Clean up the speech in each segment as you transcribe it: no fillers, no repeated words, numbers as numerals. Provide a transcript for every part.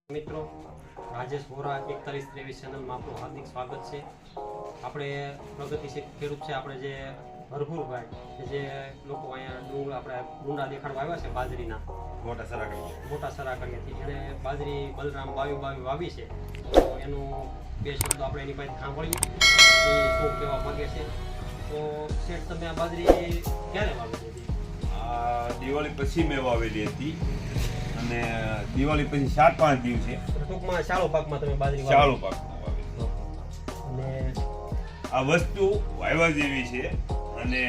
મિત્રો રાજેશ વોરા 4123 ચેનલમાં આપણું હાર્દિક સ્વાગત છે। આપણે પ્રગતિશીલ ખેડૂત છે, આપણે જે હરભુરભાઈ જે લોકો અહીંયા આપણે ડુંડા દેખાડવા આવ્યા છે બાજરીના મોટા સરાકડીયાથી એને બાજરી બલરામ 2222 વાવી છે। તો એનું બે શબ્દો આપણે એની પાસે સાંભળીએ એ શું કહેવા માંગે છે। તો શેઠ, તમે આ બાજરી ક્યારે વાવી હતી? દિવાળી પછી મેં વાવેલી હતી અને દિવાળી પછી 7-5 દિવસે ટૂંકમાં શાળો પાકમાં તમે બાજરી ચાલુ પાકમાં વાવેલી। અને આ વસ્તુ વાવ્યા જેવી છે અને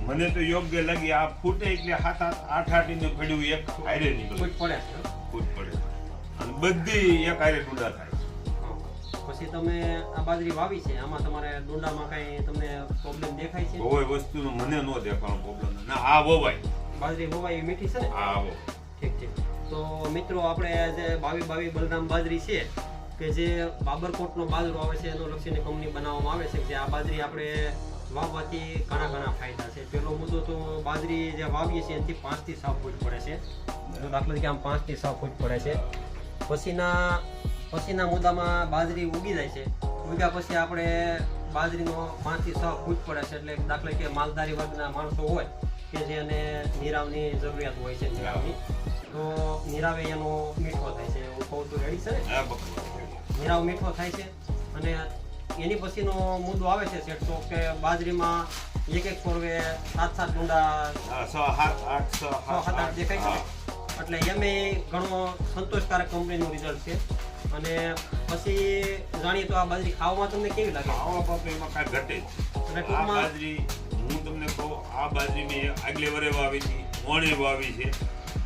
મને તો યોગ્ય લાગી। આ ફૂટે એટલે 7-8 ઇંચનું પડ્યું એક હારે નીકળે, ફૂટ પડે અને બધી એક હારે ડુંડા થાય। પછી તમે આ બાજરી વાવી છે, આમાં તમારે ડુંડામાં કઈ તમને પ્રોબ્લેમ દેખાય છે? કોઈ વસ્તુનો મને ન દેખાવાનો પ્રોબ્લેમ ના। આ વવાય બાજરી વવાય મીઠી છે ને? આ ઠીક ઠીક। તો મિત્રો, આપણે જે 2222 બલરામ બાજરી છે કે જે બાબરકોટનો બાજરો આવે છે એનો લક્ષીની કંપની બનાવવામાં આવે છે, જે આ બાજરી આપણે વાવવાથી ઘણા ફાયદા છે। પહેલો મુદ્દો તો બાજરી જે વાવીએ છીએ એનાથી 5 થી 6 ફૂટ પડે છે। દાખલા તરીકે આમ 5 થી 6 ફૂટ પડે છે। પછીના મુદ્દામાં બાજરી ઉગી જાય છે, ઉગ્યા પછી આપણે બાજરીનો 5 થી 6 ફૂટ પડે છે, એટલે દાખલા કે માલધારી વર્ગના માણસો હોય કે જેને નિરાવની જરૂરિયાત હોય છે, તો નિરાવે એનો મીઠો થાય છે। હું કહું તો રેડી છે ને? નિરાવ મીઠો થાય છે। અને એની પછીનો મુદ્દો આવે છે શેઠ, તો કે બાજરીમાં એક છોડવે 7-7 ડુંડા 6-7 દેખાય છે, એટલે એમે ઘણો સંતોષકારક કંપનીનું રિઝલ્ટ છે। અને પછી જાણીએ તો આ બાજરી ખાવામાં તમને કેવી લાગે? ખાવા બાપે એમાં કાંઈ ઘટે જ। આ બાજરી હું તમને કહું, આ બાજરી મેં આગલે વરે વાવી હતી, મોણે વાવી છે।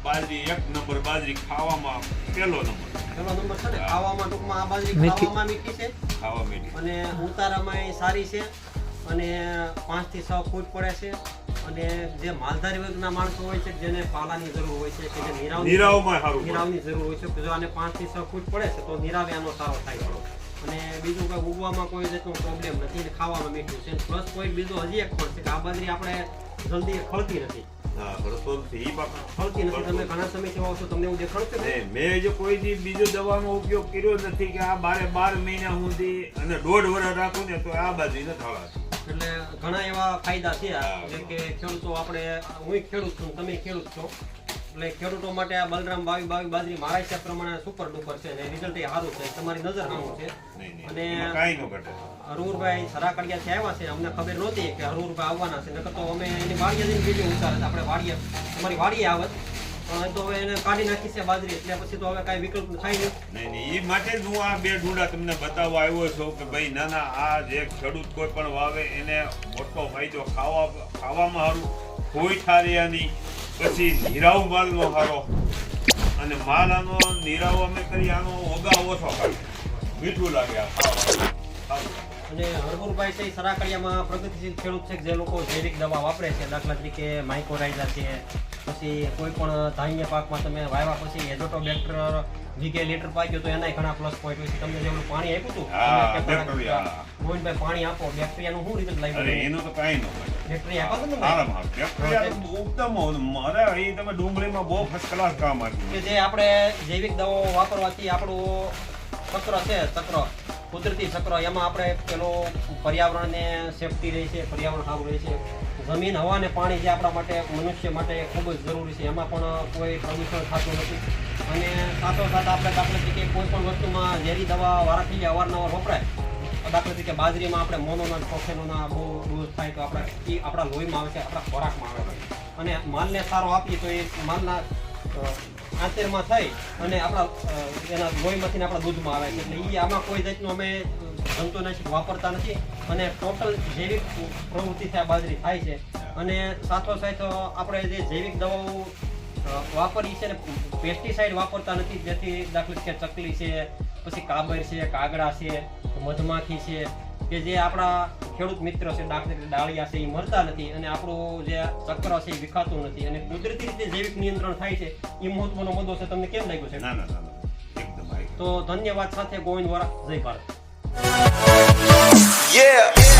બાજરી એક નંબર, બાજરી ખાવામાં પહેલો નંબર છે ને? ખાવામાં ટૂંકમાં આ બાજરી ખાવામાં મીઠી છે, ખાવા મીઠી અને ઉતારામાં સારી છે, અને 5 થી 6 ફૂટ પડે છે। અને જે માલધારી વર્ગના માણસો હોય છે, જેને પાલાની જરૂર હોય છે, કે જે નિરાવની જરૂર હોય છે, જો આને 5 થી 6 ફૂટ પડે છે તો નિરાવે આનો સારો થાય છે। અને બીજું કોઈ ઉગવામાં કોઈ જાતનો પ્રોબ્લેમ નથી, અને ખાવામાં મીઠું છે। પ્લસ પોઈન્ટ બીજો હજી એક પણ છે કે આ બાજરી આપણે જલ્દી ખળતી નથી। તમે ઘણા સમયથી વાવો છો, તમને એવું દેખાડશે ને? મેં જો કોઈ બીજો દવાનો ઉપયોગ કર્યો નથી કે આ 12 મહિના સુધી અને 1.5 વર્ષ રાખું ને તો આ બાજરી ન થવાતી। એટલે ઘણા એવા ફાયદા છે, જેમ કે ખેડૂતો, આપણે હું ખેડૂત છું, તમે ખેડૂત છો, એટલે ખેડૂતો માટે આ બલરામ 2222 બાજરી મારા હિસાબ પ્રમાણે સુપર ડુપર છે, અને રિઝલ્ટ એ સારું છે, તમારી નજર સારું છે। અને હરવુરભાઈ સરાકડીયાથી આવ્યા છે, અમને ખબર નહોતી કે હરવુરભાઈ આવવાના છે, નકર તો અમે એની વાડીએ જઈને વિડીયો ઉતારે, આપણે વાડીએ અમારી વાડીએ આવત, પણ તો હવે એને કાઢી નાખી છે બાજરી, એટલે પછી તો હવે કાંઈ વિકલ્પ થાય નહીં। એ માટે જ હું આ બે ડુંડા તમને બતાવવા આવ્યો છું કે ભાઈ નાના આ જે ખેડૂત કોઈ પણ વાવે એને મોટો ફાયદો, ખાવામાં સારું, કોઈ ઠારિયાની, પછી નિરાવ માલનો સારો, અને માલ આનો નિરાવ અમે કરી આનો ઓગા ઓછો કાઢે, મીઠું લાગે આ ખાવા। અને હરભુરભાઈ છે સરાકડીયામાં પ્રગતિશીલ ખેડૂત છે, જે લોકો જૈવિક દવા વાપરે છે, દાખલા તરીકે માઇકોરાઇઝા છે, પછી કોઈ પણ ધાન્ય પાકમાં તમે વાવ્યા પછી એઝોટોબેક્ટર વીઘે લીટર પાક્યો તો એના ઘણા પ્લસ પોઈન્ટ હોય છે। તમને જેવું પાણી આપ્યું હતું ગોવિંદભાઈ, પાણી આપો, બેક્ટેરિયાનું શું રિઝલ્ટ લાગ્યું? એનું તો કાંઈ ન હોય, બેક્ટેરિયા આપો ને ઉત્તમ મારે અહીં તમે ડુંગળીમાં બહુ ફર્સ્ટ ક્લાસ કામ આપ્યું કે જે આપણે જૈવિક દવાઓ વાપરવાથી આપણું ચક્ર છે, કુદરતી ચક્ર, એમાં આપણે પેલો પર્યાવરણને સેફટી રહે છે, પર્યાવરણ સારું રહે છે। જમીન, હવા અને પાણી જે આપણા માટે, મનુષ્ય માટે ખૂબ જ જરૂરી છે, એમાં પણ કોઈ પ્રદૂષણ થતું નથી। અને સાથોસાથ આપણે દાખલા તરીકે કોઈ પણ વસ્તુમાં ઝેરી દવા વારાફરતી અવારનવાર વપરાય, દાખલા તરીકે બાજરીમાં આપણે મોનોના પ્રોફેનોના બહુ ડોઝ થાય તો આપણે એ આપણા લોહીમાં આવે છે, આપણા ખોરાકમાં આવે છે, અને માલને સારો આપીએ તો એ માલના આંતરમાં થઈ અને આપણા એના લોહીમાંથી આપણા દૂધમાં આવે છે, એટલે એ આમાં કોઈ જાતનું અમે જંતુનાશક વાપરતા નથી, અને ટોટલ જૈવિક પ્રવૃત્તિથી આ બાજરી થાય છે। અને સાથોસાથ આપણે જે જૈવિક દવાઓ વાપરીએ છે ને, પેસ્ટિસાઇડ વાપરતા નથી, જેથી દાખલા કે ચકલી છે, પછી કાબર છે, કાગડા છે, મધમાખી છે, કે જે આપણા ખેડૂત મિત્ર છે, દાખલા કે ડાળિયા છે, એ મરતા નથી, અને આપણું જે ચક્ર છે એ વિખાતું નથી, અને કુદરતી રીતે જૈવિક નિયંત્રણ થાય છે, એ મહત્વનો મુદ્દો છે। તમને કેમ લાગ્યું છે? એકદમ। તો ધન્યવાદ સાથે ગોવિંદ વોરા, જય ભારત। Yeah.